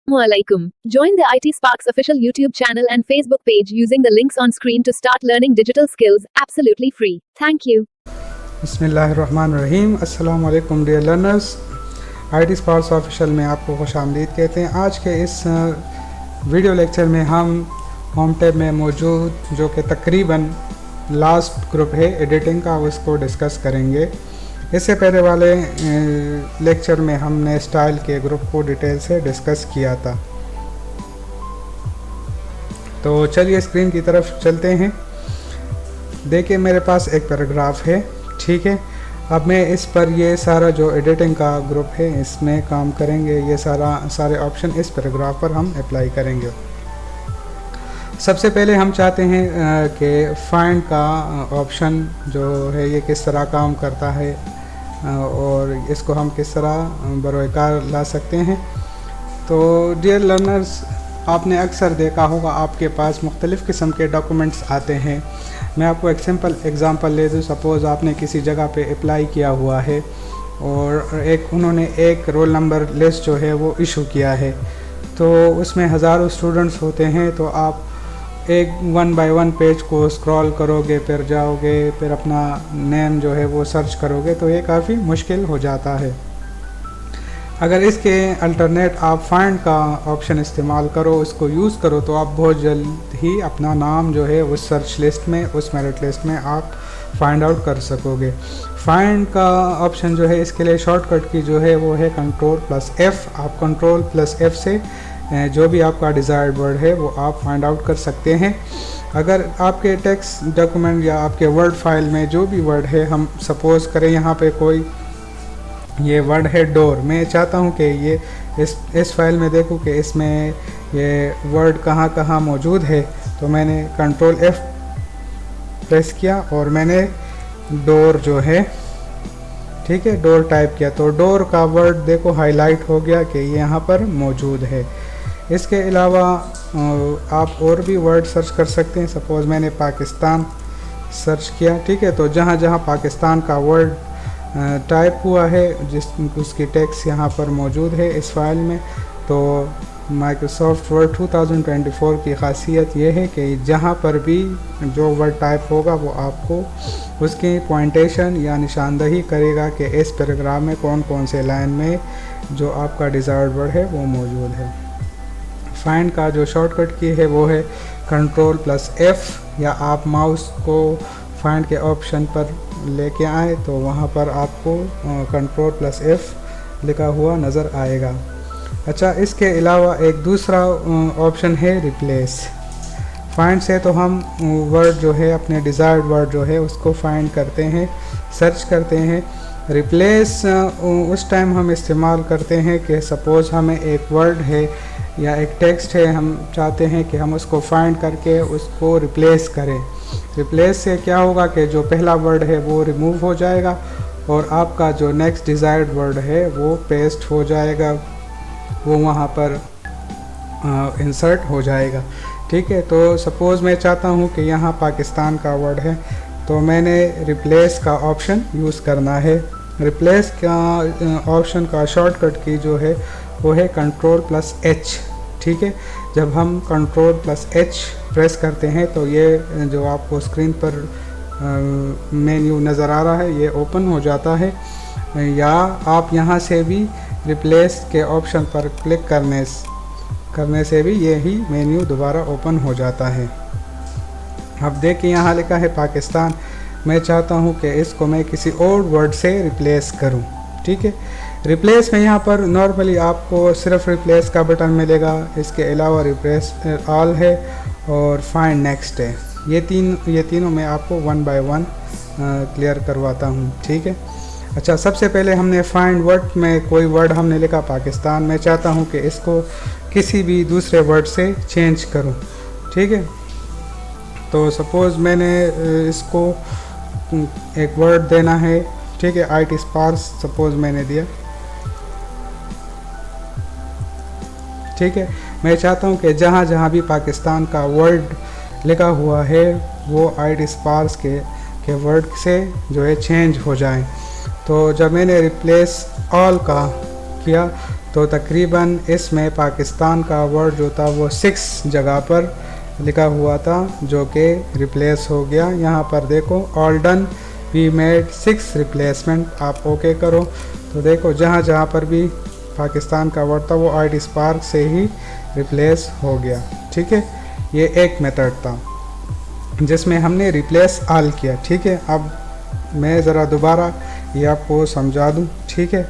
Assalamualaikum. Join the IT Sparks official YouTube channel and Facebook page using the links on screen to start learning digital skills absolutely free. Thank you. बिस्मिल्लाहिर्रहमानिर्रहीम। अस्सलाम वालेकुम dear learners. IT sparks official में आपको खुशामदीद कहते हैं। आज के इस वीडियो लेक्चर में हम होम टैब में मौजूद जो कि तकरीबन लास्ट ग्रुप है एडिटिंग का, उसको डिस्कस करेंगे। इससे पहले वाले लेक्चर में हमने स्टाइल के ग्रुप को डिटेल से डिस्कस किया था। तो चलिए स्क्रीन की तरफ चलते हैं। देखिए मेरे पास एक पैराग्राफ है, ठीक है। अब मैं इस पर ये सारा जो एडिटिंग का ग्रुप है इसमें काम करेंगे। ये सारे ऑप्शन इस पैराग्राफ पर हम अप्लाई करेंगे। सबसे पहले हम चाहते हैं कि फाइंड का ऑप्शन जो है ये किस तरह काम करता है और इसको हम किस तरह बरोकार ला सकते हैं। तो डियर लर्नर्स, आपने अक्सर देखा होगा आपके पास मुख्तलिफ़ किस्म के डॉक्यूमेंट्स आते हैं। मैं आपको एक सिंपल एग्ज़ाम्पल ले दूँ। सपोज़ आपने किसी जगह पे अप्लाई किया हुआ है और उन्होंने एक रोल नंबर लिस्ट जो है वो इशू किया है। तो उसमें हज़ारों स्टूडेंट्स होते हैं। तो आप एक 1 बाय 1 पेज को स्क्रॉल करोगे, फिर जाओगे, फिर अपना नेम जो है वो सर्च करोगे, तो ये काफ़ी मुश्किल हो जाता है। अगर इसके अल्टरनेट आप फाइंड का ऑप्शन इस्तेमाल करो, उसको यूज़ करो, तो आप बहुत जल्द ही अपना नाम जो है उस सर्च लिस्ट में, उस मेरिट लिस्ट में आप फाइंड आउट कर सकोगे। फाइंड का ऑप्शन जो है इसके लिए शॉर्टकट की जो है वो है Ctrl+F। आप Ctrl+F से जो भी आपका डिज़ायर्ड वर्ड है वो आप फाइंड आउट कर सकते हैं। अगर आपके टेक्स्ट डॉक्यूमेंट या आपके वर्ड फाइल में जो भी वर्ड है, हम सपोज़ करें यहाँ पे कोई ये वर्ड है डोर, मैं चाहता हूँ कि ये इस फाइल में देखूँ कि इसमें ये वर्ड कहाँ कहाँ मौजूद है। तो मैंने Ctrl+F प्रेस किया और मैंने डोर जो है, ठीक है, डोर टाइप किया। तो डोर का वर्ड देखो हाईलाइट हो गया कि ये यहाँ पर मौजूद है। इसके अलावा आप और भी वर्ड सर्च कर सकते हैं। सपोज़ मैंने पाकिस्तान सर्च किया, ठीक है। तो जहाँ जहाँ पाकिस्तान का वर्ड टाइप हुआ है उसकी टेक्स्ट यहाँ पर मौजूद है इस फाइल में। तो माइक्रोसॉफ्ट वर्ड 2024 की खासियत ये है कि जहाँ पर भी जो वर्ड टाइप होगा वो आपको उसकी पॉइंटेशन या निशानदही करेगा कि इस पैराग्राफ में कौन कौन से लाइन में जो आपका डिज़ायर्ड वर्ड है वो मौजूद है। फाइंड का जो शॉर्टकट की है वो है Ctrl+F, या आप माउस को फाइंड के ऑप्शन पर लेके आए तो वहाँ पर आपको Ctrl+F लिखा हुआ नज़र आएगा। अच्छा, इसके अलावा एक दूसरा ऑप्शन है रिप्लेस। फाइंड से तो हम वर्ड जो है, अपने डिज़ायर्ड वर्ड जो है उसको फाइंड करते हैं, सर्च करते हैं। रिप्लेस उस टाइम हम इस्तेमाल करते हैं कि सपोज़ हमें एक वर्ड है या एक टेक्स्ट है, हम चाहते हैं कि हम उसको फाइंड करके उसको रिप्लेस करें। रिप्लेस से क्या होगा कि जो पहला वर्ड है वो रिमूव हो जाएगा और आपका जो नेक्स्ट डिज़ायर्ड वर्ड है वो पेस्ट हो जाएगा, वो वहाँ पर इंसर्ट हो जाएगा, ठीक है। तो सपोज़ मैं चाहता हूँ कि यहाँ पाकिस्तान का वर्ड है, तो मैंने रिप्लेस का ऑप्शन यूज़ करना है। रिप्लेस का ऑप्शन का शॉर्टकट की जो है वो है Ctrl+H, ठीक है। जब हम Ctrl+H प्रेस करते हैं तो ये जो आपको स्क्रीन पर मेन्यू नज़र आ रहा है ये ओपन हो जाता है। या आप यहाँ से भी रिप्लेस के ऑप्शन पर क्लिक करने से भी यही मेन्यू दोबारा ओपन हो जाता है। अब देखिए यहाँ लिखा है पाकिस्तान। मैं चाहता हूँ कि इसको मैं किसी और वर्ड से रिप्लेस करूँ, ठीक है। रिप्लेस में यहाँ पर नॉर्मली आपको सिर्फ रिप्लेस का बटन मिलेगा। इसके अलावा रिप्लेस ऑल है और फाइंड नेक्स्ट है। ये तीनों मैं आपको 1 बाय 1 क्लियर करवाता हूँ, ठीक है। अच्छा, सबसे पहले हमने फाइंड वर्ड में कोई वर्ड हमने लिखा पाकिस्तान। मैं चाहता हूँ कि इसको किसी भी दूसरे वर्ड से चेंज करूँ, ठीक है। तो सपोज़ मैंने इसको एक वर्ड देना है, ठीक है। IT स्पार्क्स सपोज़ मैंने दिया, ठीक है। मैं चाहता हूँ कि जहाँ जहाँ भी पाकिस्तान का वर्ड लिखा हुआ है वो IT स्पार्क्स के वर्ड से जो है चेंज हो जाए। तो जब मैंने रिप्लेस ऑल का किया तो तकरीबन इसमें पाकिस्तान का वर्ड जो था वो 6 जगह पर लिखा हुआ था, जो कि रिप्लेस हो गया। यहाँ पर देखो all done, we made 6 replacement. आप ओके करो तो देखो जहाँ जहाँ पर भी पाकिस्तान का वर्ड था वो IT स्पार्क से ही रिप्लेस हो गया। ठीक है, ये एक मेथड था जिसमें हमने रिप्लेस ऑल किया। ठीक है, अब मैं ज़रा दोबारा ये आपको समझा दूँ। ठीक है,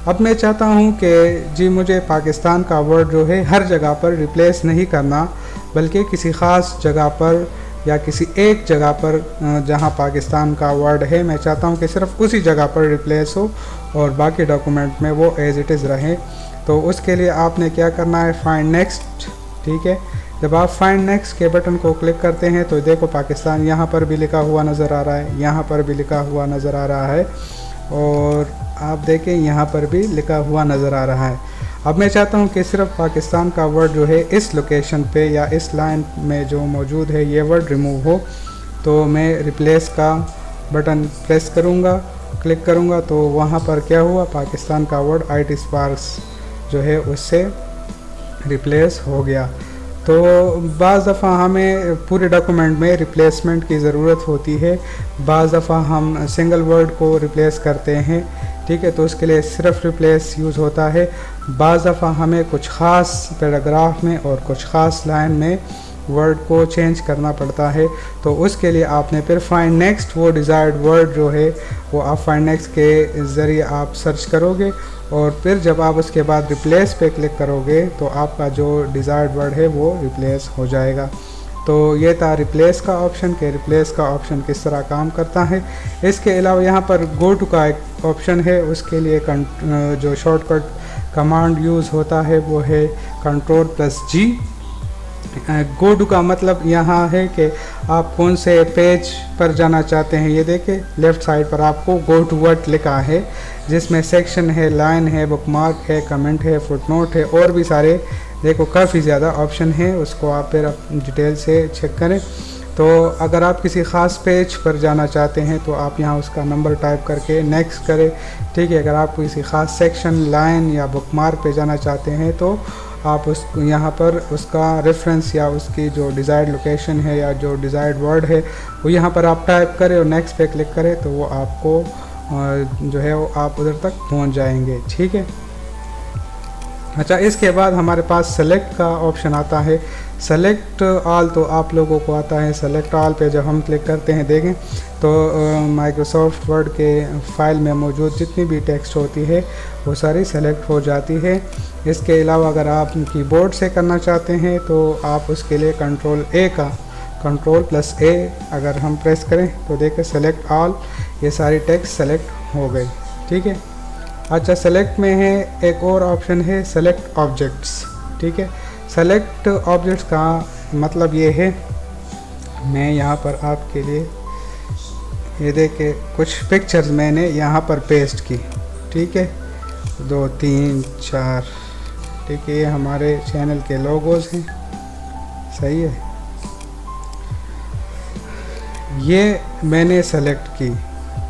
अब मैं चाहता हूँ कि जी मुझे पाकिस्तान का वर्ड जो है हर जगह पर रिप्लेस नहीं करना, बल्कि किसी ख़ास जगह पर या किसी एक जगह पर जहाँ पाकिस्तान का वर्ड है मैं चाहता हूँ कि सिर्फ उसी जगह पर रिप्लेस हो और बाकी डॉक्यूमेंट में वो एज इट इज़ रहे। तो उसके लिए आपने क्या करना है, फाइंड नेक्स्ट। ठीक है, जब आप फाइंड नेक्स्ट के बटन को क्लिक करते हैं तो देखो पाकिस्तान यहाँ पर भी लिखा हुआ नज़र आ रहा है, यहाँ पर भी लिखा हुआ नज़र आ रहा है और आप देखें यहाँ पर भी लिखा हुआ नज़र आ रहा है। अब मैं चाहता हूँ कि सिर्फ पाकिस्तान का वर्ड जो है इस लोकेशन पे या इस लाइन में जो मौजूद है ये वर्ड रिमूव हो। तो मैं रिप्लेस का बटन प्रेस करूँगा, क्लिक करूँगा तो वहाँ पर क्या हुआ, पाकिस्तान का वर्ड IT स्पार्क्स जो है उससे रिप्लेस हो गया। तो बाज़ दफ़ा हमें पूरे डॉक्यूमेंट में रिप्लेसमेंट की ज़रूरत होती है, बाज़ दफ़ा हम सिंगल वर्ड को रिप्लेस करते हैं। ठीक है, तो उसके लिए सिर्फ रिप्लेस यूज़ होता है। बाज़ दफ़ा हमें कुछ ख़ास पैराग्राफ में और कुछ ख़ास लाइन में वर्ड को चेंज करना पड़ता है। तो उसके लिए आपने फिर फाइंड नेक्स्ट, वो डिज़ायर्ड वर्ड जो है वो आप फाइंड नेक्स्ट के ज़रिए आप सर्च करोगे और फिर जब आप उसके बाद रिप्लेस पे क्लिक करोगे तो आपका जो डिज़ायर्ड वर्ड है वो रिप्लेस हो जाएगा। तो ये था रिप्लेस का ऑप्शन कि रिप्लेस का ऑप्शन किस तरह काम करता है। इसके अलावा यहाँ पर गो टू का एक ऑप्शन है, उसके लिए जो शॉर्टकट कमांड यूज़ होता है वो है Ctrl+G। गो टू का मतलब यहाँ है कि आप कौन से पेज पर जाना चाहते हैं। ये देखें लेफ़्ट साइड पर आपको गो टू वर्ड लिखा है जिसमें सेक्शन है, लाइन है, बुकमार्क है, कमेंट है, फुटनोट है और भी सारे देखो काफ़ी ज़्यादा ऑप्शन है। उसको आप फिर डिटेल से चेक करें। तो अगर आप किसी ख़ास पेज पर जाना चाहते हैं तो आप यहाँ उसका नंबर टाइप करके नेक्स्ट करें। ठीक है, अगर आप किसी ख़ास सेक्शन, लाइन या बुकमार्क पे जाना चाहते हैं तो आप उस यहाँ पर उसका रेफरेंस या उसकी जो डिज़ायर्ड लोकेशन है या जो डिज़ायर्ड वर्ड है वो यहाँ पर आप टाइप करें और नेक्स्ट पे क्लिक करें तो वो आपको जो है वो आप उधर तक पहुँच जाएंगे। ठीक है, अच्छा इसके बाद हमारे पास सेलेक्ट का ऑप्शन आता है। सेलेक्ट ऑल तो आप लोगों को आता है। सेलेक्ट ऑल पे जब हम क्लिक करते हैं देखें तो माइक्रोसॉफ्ट वर्ड के फाइल में मौजूद जितनी भी टेक्स्ट होती है वो सारी सेलेक्ट हो जाती है। इसके अलावा अगर आप कीबोर्ड से करना चाहते हैं तो आप उसके लिए Ctrl+A अगर हम प्रेस करें तो देखें सेलेक्ट ऑल, ये सारी टेक्स्ट सेलेक्ट हो गई। ठीक है, अच्छा सेलेक्ट में है एक और ऑप्शन है सेलेक्ट ऑब्जेक्ट्स। ठीक है, सेलेक्ट ऑब्जेक्ट्स का मतलब ये है, मैं यहाँ पर आपके लिए ये देखे कुछ पिक्चर्स मैंने यहाँ पर पेस्ट की। ठीक है, 2 3 4। ठीक है, ये हमारे चैनल के लोगोज हैं, सही है। ये मैंने सेलेक्ट की।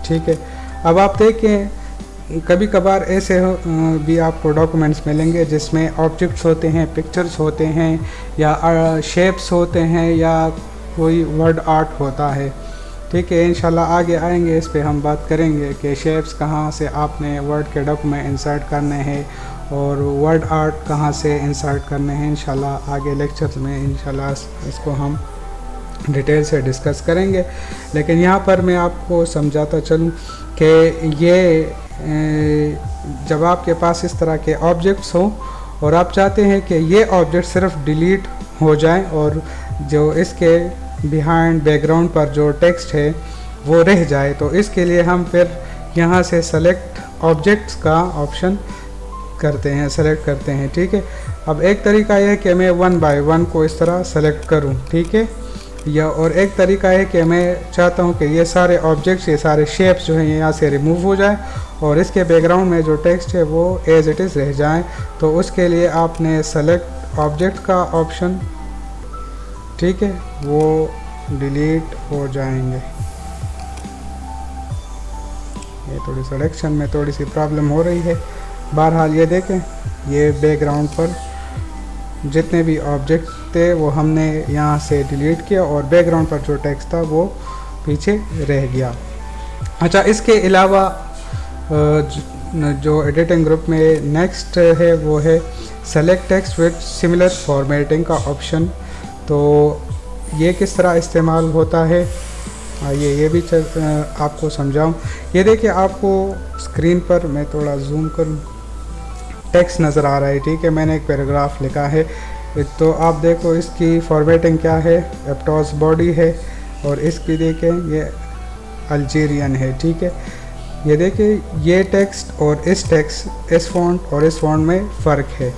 ठीक है, अब आप देखें कभी कभार ऐसे भी आपको डॉक्यूमेंट्स मिलेंगे जिसमें ऑब्जेक्ट्स होते हैं, पिक्चर्स होते हैं या शेप्स होते हैं या कोई वर्ड आर्ट होता है। ठीक है, इंशाल्लाह आगे आएंगे इस पे हम बात करेंगे कि शेप्स कहाँ से आपने वर्ड के डॉक्यूमेंट इंसर्ट करने हैं और वर्ड आर्ट कहाँ से इंसर्ट करने हैं। इंशाल्लाह आगे लेक्चर्स में इंशाल्लाह इसको हम डिटेल से डिस्कस करेंगे। लेकिन यहाँ पर मैं आपको समझाता चलूँ कि ये जब आपके पास इस तरह के ऑब्जेक्ट्स हो और आप चाहते हैं कि ये ऑब्जेक्ट सिर्फ डिलीट हो जाएं और जो इसके बिहाइंड बैकग्राउंड पर जो टेक्स्ट है वो रह जाए, तो इसके लिए हम फिर यहाँ से सेलेक्ट ऑब्जेक्ट्स का ऑप्शन करते हैं, सेलेक्ट करते हैं। ठीक है, अब एक तरीका यह है कि मैं 1 बाय 1 को इस तरह सेलेक्ट करूँ। ठीक है, या और एक तरीका है कि मैं चाहता हूं कि ये सारे ऑब्जेक्ट्स, ये सारे शेप्स जो हैं यहाँ से रिमूव हो जाए और इसके बैकग्राउंड में जो टेक्स्ट है वो एज इट इज़ रह जाए। तो उसके लिए आपने सेलेक्ट ऑब्जेक्ट का ऑप्शन, ठीक है, वो डिलीट हो जाएंगे। ये थोड़ी सिलेक्शन में थोड़ी सी प्रॉब्लम हो रही है। बहरहाल ये देखें ये बैकग्राउंड पर जितने भी ऑब्जेक्ट थे वो हमने यहाँ से डिलीट किया और बैकग्राउंड पर जो टेक्स्ट था वो पीछे रह गया। अच्छा, इसके अलावा जो एडिटिंग ग्रुप में नेक्स्ट है वो है select text with similar formatting का ऑप्शन। तो ये किस तरह इस्तेमाल होता है आइए ये भी आपको समझाऊं। ये देखिए, आपको स्क्रीन पर मैं थोड़ा जूम करूं, टेक्स्ट नज़र आ रहा है, ठीक है। मैंने एक पैराग्राफ लिखा है, तो आप देखो इसकी फॉर्मेटिंग क्या है, एप्टॉस बॉडी है और इसकी देखें ये अल्जीरियन है, ठीक है। ये देखिए, ये टेक्स्ट और इस टेक्स्ट, इस फॉन्ट और इस फॉन्ट में फ़र्क है।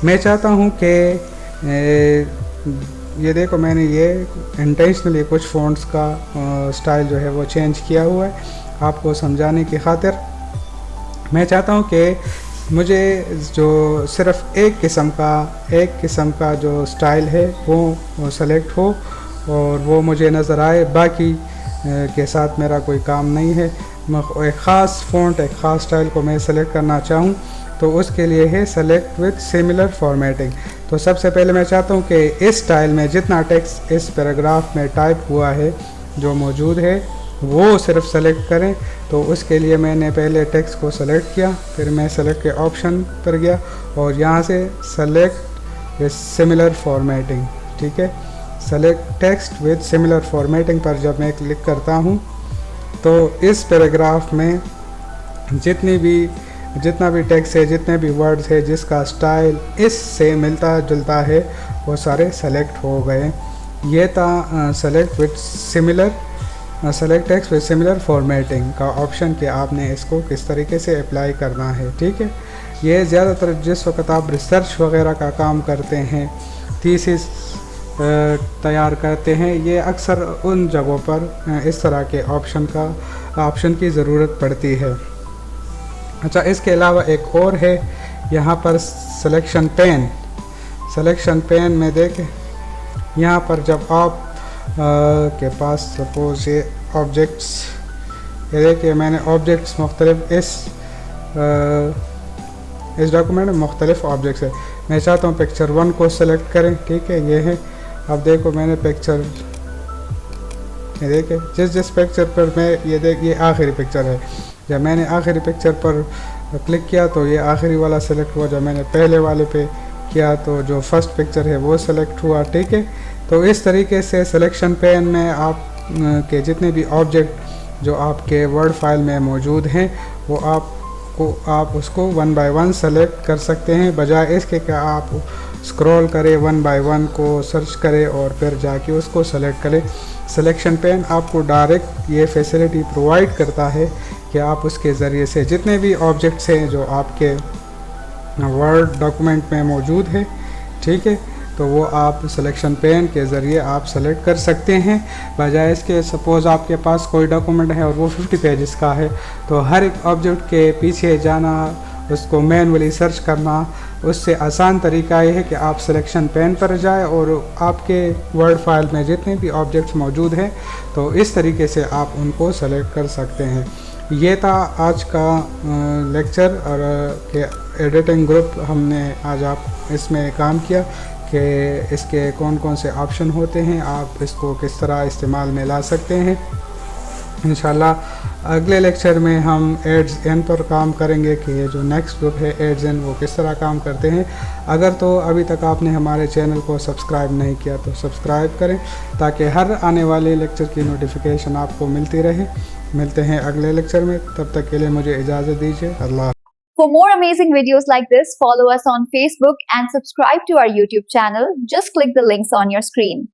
मैं चाहता हूँ कि ये देखो, मैंने ये इंटेंशनली कुछ फ़ॉन्ट्स का स्टाइल जो है वो चेंज किया हुआ है आपको समझाने की खातिर। मैं चाहता हूँ कि मुझे जो सिर्फ़ एक किस्म का जो स्टाइल है वो सेलेक्ट हो और वो मुझे नज़र आए, बाकी के साथ मेरा कोई काम नहीं है। मैं एक ख़ास फ़ॉन्ट, एक ख़ास स्टाइल को मैं सेलेक्ट करना चाहूँ तो उसके लिए है सेलेक्ट विद सिमिलर फॉर्मेटिंग। तो सबसे पहले मैं चाहता हूँ कि इस स्टाइल में जितना टेक्स्ट इस पैराग्राफ में टाइप हुआ है, जो मौजूद है, वो सिर्फ सेलेक्ट करें। तो उसके लिए मैंने पहले टेक्स्ट को सेलेक्ट किया, फिर मैं सेलेक्ट के ऑप्शन पर गया और यहाँ से सेलेक्ट विद सिमिलर फॉर्मेटिंग, ठीक है। Select text with similar formatting पर जब मैं क्लिक करता हूँ तो इस पैराग्राफ में जितना भी टेक्स्ट है, जितने भी वर्ड्स है, जिसका स्टाइल इससे मिलता जुलता है, वो सारे सेलेक्ट हो गए। ये था select with similar select text with similar formatting का ऑप्शन कि आपने इसको किस तरीके से अप्लाई करना है, ठीक है। ये ज़्यादातर जिस वक्त आप रिसर्च वगैरह का काम करते हैं, थीसिस तैयार करते हैं, ये अक्सर उन जगहों पर इस तरह के ऑप्शन की ज़रूरत पड़ती है। अच्छा, इसके अलावा एक और है यहाँ पर सिलेक्शन पेन में देखें, यहाँ पर जब आप के पास सपोज ये ऑब्जेक्ट्स, ये देखिए मैंने ऑब्जेक्ट्स मुख्तलिफ इस डॉक्यूमेंट में मुख्तलिफ ऑब्जेक्ट्स है। मैं चाहता हूँ पिक्चर 1 को सेलेक्ट करें, ठीक है, ये है। अब देखो मैंने पिक्चर, ये देखिए जिस पिक्चर पर मैं, ये आखिरी पिक्चर है। जब मैंने आखिरी पिक्चर पर क्लिक किया तो ये आखिरी वाला सेलेक्ट हुआ, जब मैंने पहले वाले पे किया तो जो फर्स्ट पिक्चर है वो सेलेक्ट हुआ, ठीक है। तो इस तरीके से सिलेक्शन पेन में आप के जितने भी ऑब्जेक्ट जो आपके वर्ड फाइल में मौजूद हैं वो आप उसको 1 बाय 1 सेलेक्ट कर सकते हैं, बजाय इसके कि आप स्क्रॉल करें 1 बाय 1 को सर्च करें और फिर जाके उसको सेलेक्ट करें। सिलेक्शन पेन आपको डायरेक्ट ये फैसिलिटी प्रोवाइड करता है कि आप उसके ज़रिए से जितने भी ऑब्जेक्ट्स हैं जो आपके वर्ड डॉक्यूमेंट में मौजूद है, ठीक है, तो वो आप सिलेक्शन पेन के ज़रिए आप सेलेक्ट कर सकते हैं, बजाय इसके सपोज़ आपके पास कोई डॉक्यूमेंट है और वो 50 पेजेस का है, तो हर एक ऑब्जेक्ट के पीछे जाना, उसको मैनुअली सर्च करना, उससे आसान तरीका ये है कि आप सिलेक्शन पेन पर जाएं और आपके वर्ड फाइल में जितने भी ऑब्जेक्ट्स मौजूद हैं तो इस तरीके से आप उनको सेलेक्ट कर सकते हैं। ये था आज का लेक्चर और के एडिटिंग ग्रुप हमने आज आप इसमें काम किया कि इसके कौन कौन से ऑप्शन होते हैं, आप इसको किस तरह इस्तेमाल में ला सकते हैं। इंशाल्लाह अगले लेक्चर में हम एड्स एन पर काम करेंगे कि ये जो नेक्स्ट ग्रुप है एड्स एन वो किस तरह काम करते हैं। अगर तो अभी तक आपने हमारे चैनल को सब्सक्राइब नहीं किया तो सब्सक्राइब करें ताकि हर आने वाले लेक्चर की नोटिफिकेशन आपको मिलती रहे। मिलते हैं अगले लेक्चर में, तब तक के लिए मुझे इजाज़त दीजिए। अल्लाह। For more amazing videos like this, follow us on Facebook and subscribe to our YouTube channel. Just click the links on your screen.